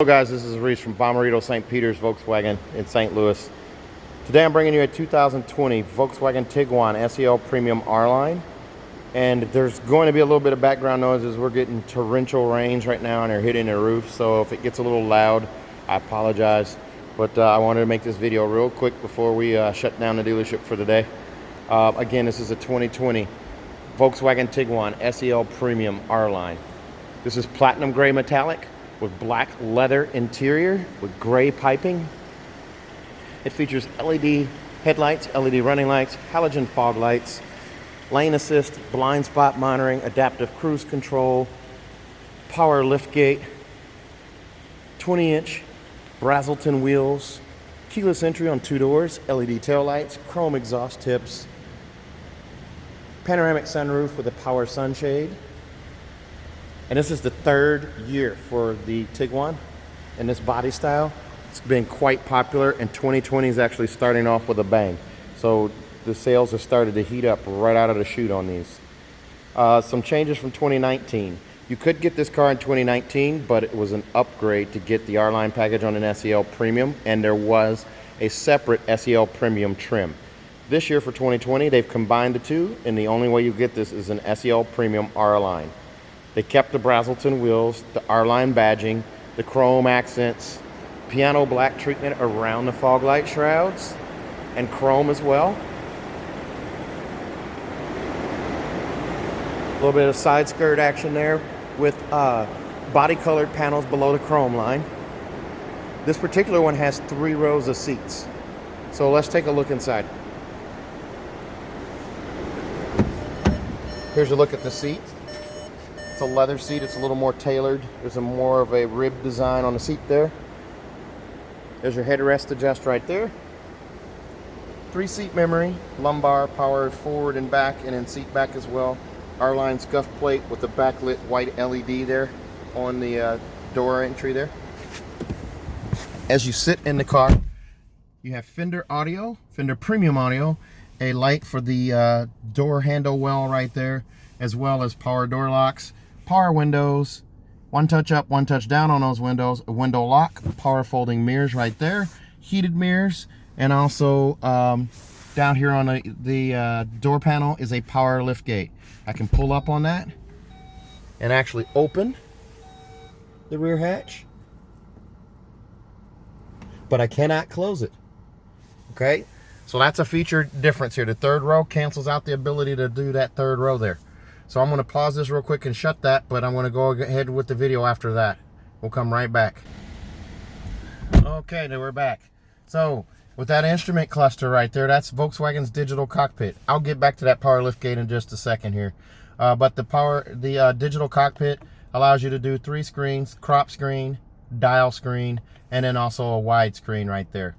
Hello guys, this is Reese from Bommarito St. Peter's Volkswagen in St. Louis. Today I'm bringing you a 2020 Volkswagen Tiguan SEL Premium R-Line. And there's going to be a little bit of background noise as we're getting torrential rains right now and they're hitting the roof. So if it gets a little loud, I apologize. But I wanted to make this video real quick before we shut down the dealership for the day. Again, this is a 2020 Volkswagen Tiguan SEL Premium R-Line. This is platinum gray metallic with black leather interior with gray piping. It features LED headlights, LED running lights, halogen fog lights, lane assist, blind spot monitoring, adaptive cruise control, power liftgate, 20-inch Brazelton wheels, keyless entry on 2 doors, LED taillights, chrome exhaust tips, panoramic sunroof with a power sunshade. And this is the 3rd year for the Tiguan in this body style. It's been quite popular, and 2020 is actually starting off with a bang. So the sales have started to heat up right out of the chute on these. Some changes from 2019. You could get this car in 2019, but it was an upgrade to get the R-Line package on an SEL Premium, and there was a separate SEL Premium trim. This year for 2020, they've combined the two, and the only way you get this is an SEL Premium R-Line. They kept the Brazelton wheels, the R-Line badging, the chrome accents, piano black treatment around the fog light shrouds, and chrome as well. A little bit of side skirt action there with body colored panels below the chrome line. This particular one has 3 rows of seats. So let's take a look inside. Here's a look at the seat. It's a leather seat. It's a little more tailored. There's a more of a rib design on the seat there. There's your headrest adjust right there. 3-seat memory, lumbar, power forward and back, and then seat back as well. R-Line scuff plate with the backlit white LED there on the door entry there. As you sit in the car, you have Fender audio, Fender Premium audio, a light for the door handle well right there, as well as power door locks, power windows, 1 touch up, 1 touch down on those windows, a window lock, power folding mirrors right there, heated mirrors, and also down here on the door panel is a power lift gate. I can pull up on that and actually open the rear hatch, but I cannot close it. Okay, so that's a feature difference here. The 3rd row cancels out the ability to do that 3rd row there. So I'm going to pause this real quick and shut that, but I'm going to go ahead with the video after that. We'll come right back. Okay, now we're back. So with that instrument cluster right there, that's Volkswagen's digital cockpit. I'll get back to that power liftgate in just a second here. But the digital cockpit allows you to do 3 screens: crop screen, dial screen, and then also a wide screen right there.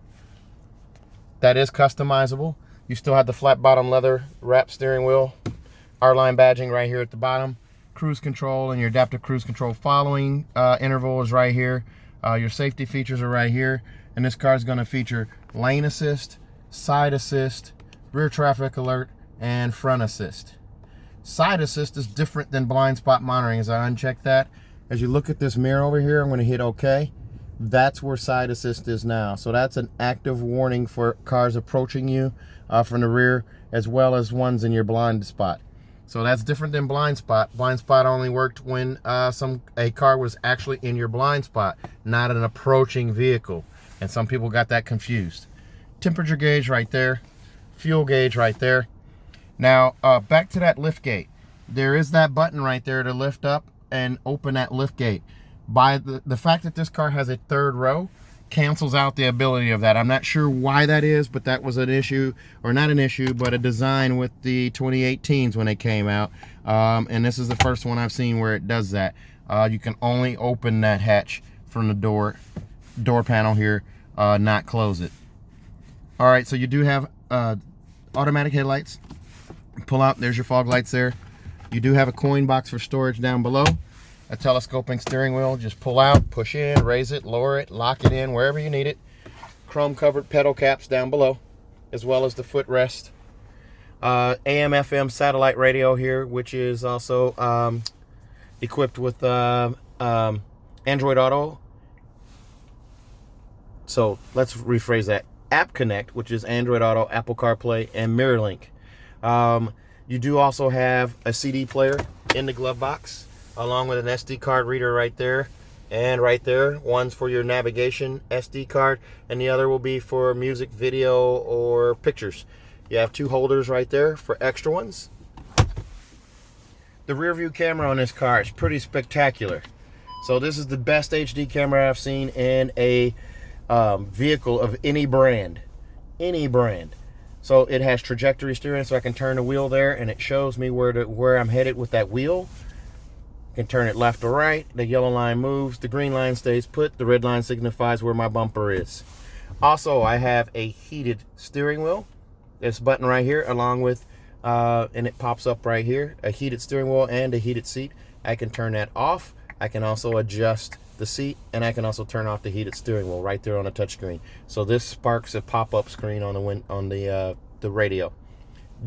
That is customizable. You still have the flat bottom leather wrap steering wheel, R-Line badging right here at the bottom, cruise control, and your adaptive cruise control following interval is right here. Your safety features are right here, and this car is going to feature lane assist, side assist, rear traffic alert, and front assist. Side assist is different than blind spot monitoring. As I uncheck that, as you look at this mirror over here, I'm going to hit OK. That's where side assist is now. So that's an active warning for cars approaching you from the rear, as well as ones in your blind spot. So that's different than blind spot. Blind spot only worked when a car was actually in your blind spot, not an approaching vehicle. And some people got that confused. Temperature gauge right there, fuel gauge right there. Now back to that lift gate. There is that button right there to lift up and open that lift gate. By the fact that this car has a 3rd row, cancels out the ability of that. I'm not sure why that is, but that was an issue, or not an issue, but a design with the 2018s when they came out. And this is the first one I've seen where it does that. You can only open that hatch from the door panel here, not close it. All right, so you do have automatic headlights. Pull out, there's your fog lights there. You do have a coin box for storage down below. A telescoping steering wheel, just pull out, push in, raise it, lower it, lock it in wherever you need it. Chrome covered pedal caps down below, as well as the footrest. AM FM satellite radio here, which is also equipped with Android Auto So let's rephrase that. App Connect, which is Android Auto, Apple CarPlay, and MirrorLink. You do also have a CD player in the glove box, along with an SD card reader right there. And right there, one's for your navigation SD card, and the other will be for music, video, or pictures. You have 2 holders right there for extra ones. The rear view camera on this car is pretty spectacular. So this is the best HD camera I've seen in a vehicle of any brand. So it has trajectory steering, so I can turn the wheel there and it shows me where I'm headed with that wheel. I can turn it left or right. The yellow line moves, the green line stays put, the red line signifies where my bumper is. Also, I have a heated steering wheel. This button right here, along with and it pops up right here, a heated steering wheel and a heated seat. I can turn that off. I can also adjust the seat, and I can also turn off the heated steering wheel right there on the touchscreen. So this sparks a pop-up screen on the radio.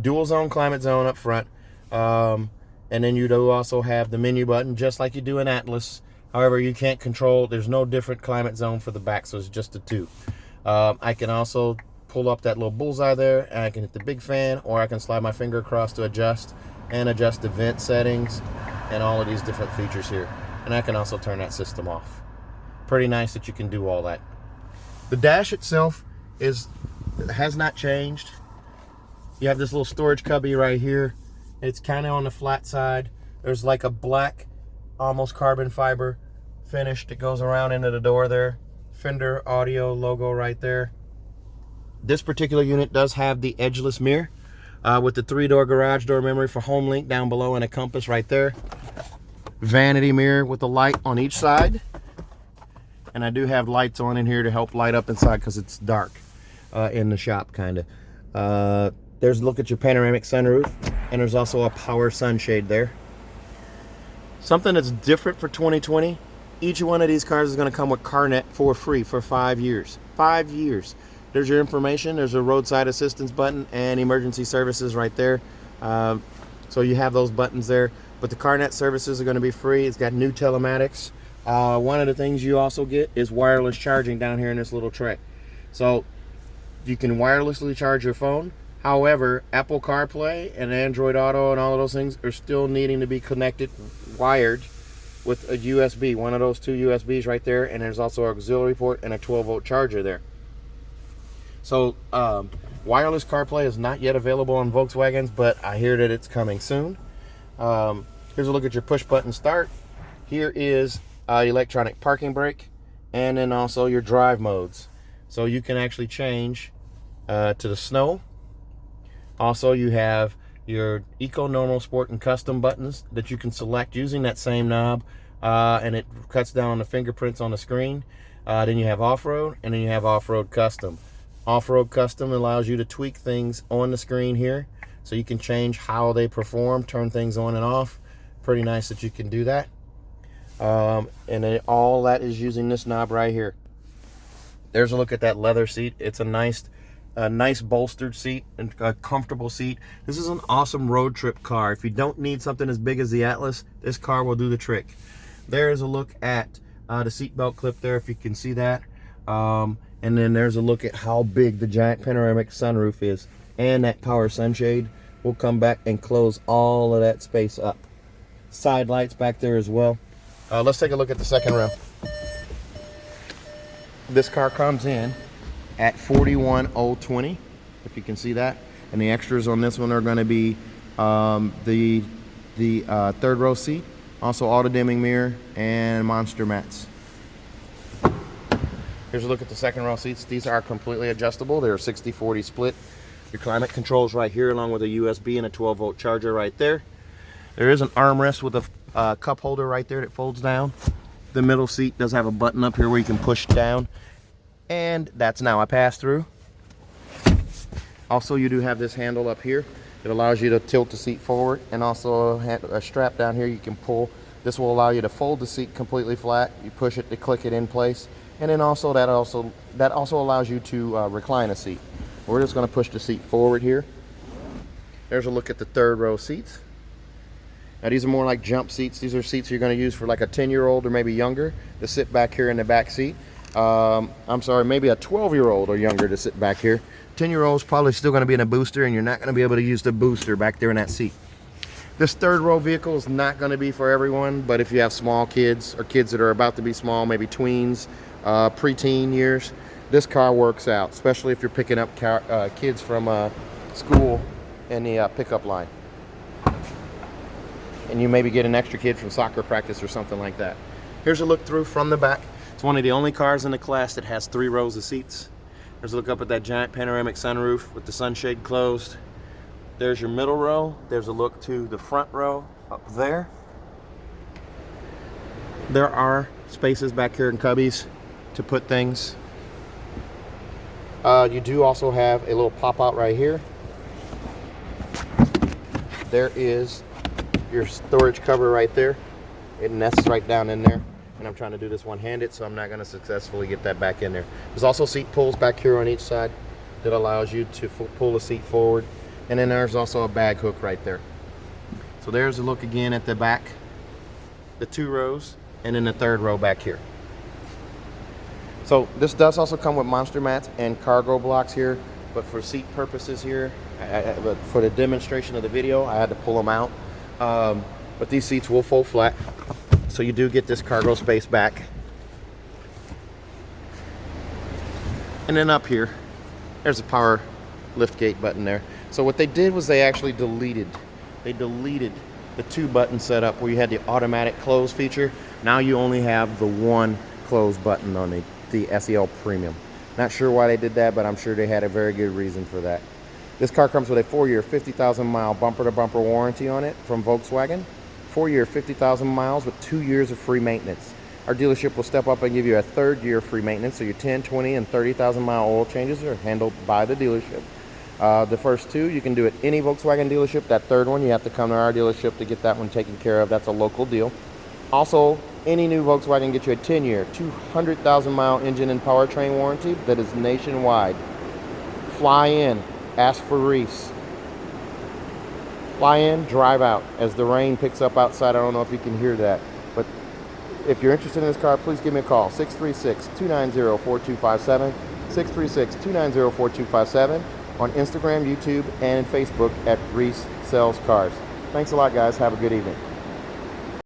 Dual zone climate zone up front, and then you do also have the menu button, just like you do in Atlas. However, you can't control. There's no different climate zone for the back, so it's just the 2. I can also pull up that little bullseye there, and I can hit the big fan, or I can slide my finger across to adjust the vent settings and all of these different features here. And I can also turn that system off. Pretty nice that you can do all that. The dash itself has not changed. You have this little storage cubby right here. It's kind of on the flat side. There's like a black, almost carbon fiber finish that goes around into the door there. Fender audio logo right there. This particular unit does have the edgeless mirror with the 3-door garage door memory for home link down below and a compass right there. Vanity mirror with a light on each side, and I do have lights on in here to help light up inside because it's dark in the shop kind of. There's a look at your panoramic sunroof, and there's also a power sunshade there. Something that's different for 2020, each one of these cars is going to come with CarNet for free for 5 years. 5 years. There's your information. There's a roadside assistance button and emergency services right there. So you have those buttons there. But the CarNet services are going to be free. It's got new telematics. One of the things you also get is wireless charging down here in this little tray. So you can wirelessly charge your phone. However, Apple CarPlay and Android Auto and all of those things are still needing to be connected, wired with a USB. One of those 2 USBs right there. And there's also an auxiliary port and a 12-volt charger there. So wireless CarPlay is not yet available on Volkswagens, but I hear that it's coming soon. Here's a look at your push button start. Here is electronic parking brake, and then also your drive modes. So you can actually change to the snow. Also, you have your Eco, Normal, Sport, and Custom buttons that you can select using that same knob, and it cuts down on the fingerprints on the screen. Then you have off-road, and then you have off-road custom. Off-road custom allows you to tweak things on the screen here, so you can change how they perform, turn things on and off. Pretty nice that you can do that. And then all that is using this knob right here. There's a look at that leather seat. It's a nice bolstered seat and a comfortable seat. This is an awesome road trip car. If you don't need something as big as the Atlas, this car will do the trick. There's a look at the seatbelt clip there, if you can see that. And then there's a look at how big the giant panoramic sunroof is. And that power sunshade will come back and close all of that space up. Side lights back there as well. Let's take a look at the second row. This car comes in at $41,020, if you can see that. And the extras on this one are going to be the third row seat, also auto dimming mirror, and monster mats. Here's a look at the second row seats. These are completely adjustable. They're 60-40 split. Your climate controls right here, along with a USB and a 12-volt charger right there. There is an armrest with a cup holder right there that folds down. The middle seat does have a button up here where you can push down, and that's now a pass-through. Also, you do have this handle up here that allows you to tilt the seat forward, and also a strap down here you can pull. This will allow you to fold the seat completely flat. You push it to click it in place, and then also that also allows you to recline a seat. We're just going to push the seat forward here. There's a look at the third row seats. Now these are more like jump seats. These are seats you're going to use for like a 10-year-old or maybe younger to sit back here in the back seat. I'm sorry, maybe a 12-year-old or younger to sit back here. 10-year-old's probably still going to be in a booster, and you're not going to be able to use the booster back there in that seat. This third row vehicle is not going to be for everyone, but if you have small kids or kids that are about to be small, maybe tweens, preteen years, this car works out, especially if you're picking up kids from school in the pickup line. And you maybe get an extra kid from soccer practice or something like that. Here's a look through from the back. It's one of the only cars in the class that has 3 rows of seats. There's a look up at that giant panoramic sunroof with the sunshade closed. There's your middle row. There's a look to the front row up there. There are spaces back here in cubbies to put things. You do also have a little pop out right here. There is your storage cover right there. It nests right down in there. And I'm trying to do this one-handed, so I'm not going to successfully get that back in there. There's also seat pulls back here on each side that allows you to pull the seat forward. And then there's also a bag hook right there. So there's a look again at the back, the 2 rows, and then the 3rd row back here. So this does also come with monster mats and cargo blocks here, but for seat purposes here, but for the demonstration of the video, I had to pull them out. But these seats will fold flat, so you do get this cargo space back. And then up here, there's a power lift gate button there. So what they did was they actually deleted the 2-button setup where you had the automatic close feature. Now you only have the 1 close button on the SEL Premium. Not sure why they did that, but I'm sure they had a very good reason for that. This car comes with a 4-year, 50,000-mile bumper-to-bumper warranty on it from Volkswagen. 4-year, 50,000 miles with 2 years of free maintenance. Our dealership will step up and give you a 3rd year free maintenance, so your 10, 20, and 30,000 mile oil changes are handled by the dealership. The first 2 you can do at any Volkswagen dealership. That 3rd one you have to come to our dealership to get that one taken care of. That's a local deal. Also, any new Volkswagen gets you a 10-year, 200,000 mile engine and powertrain warranty that is nationwide. Fly in, ask for Reese. Fly in, drive out. As the rain picks up outside, I don't know if you can hear that, but if you're interested in this car, please give me a call. 636-290-4257. 636-290-4257. On Instagram, YouTube, and Facebook at Reese Sells Cars. Thanks a lot, guys. Have a good evening.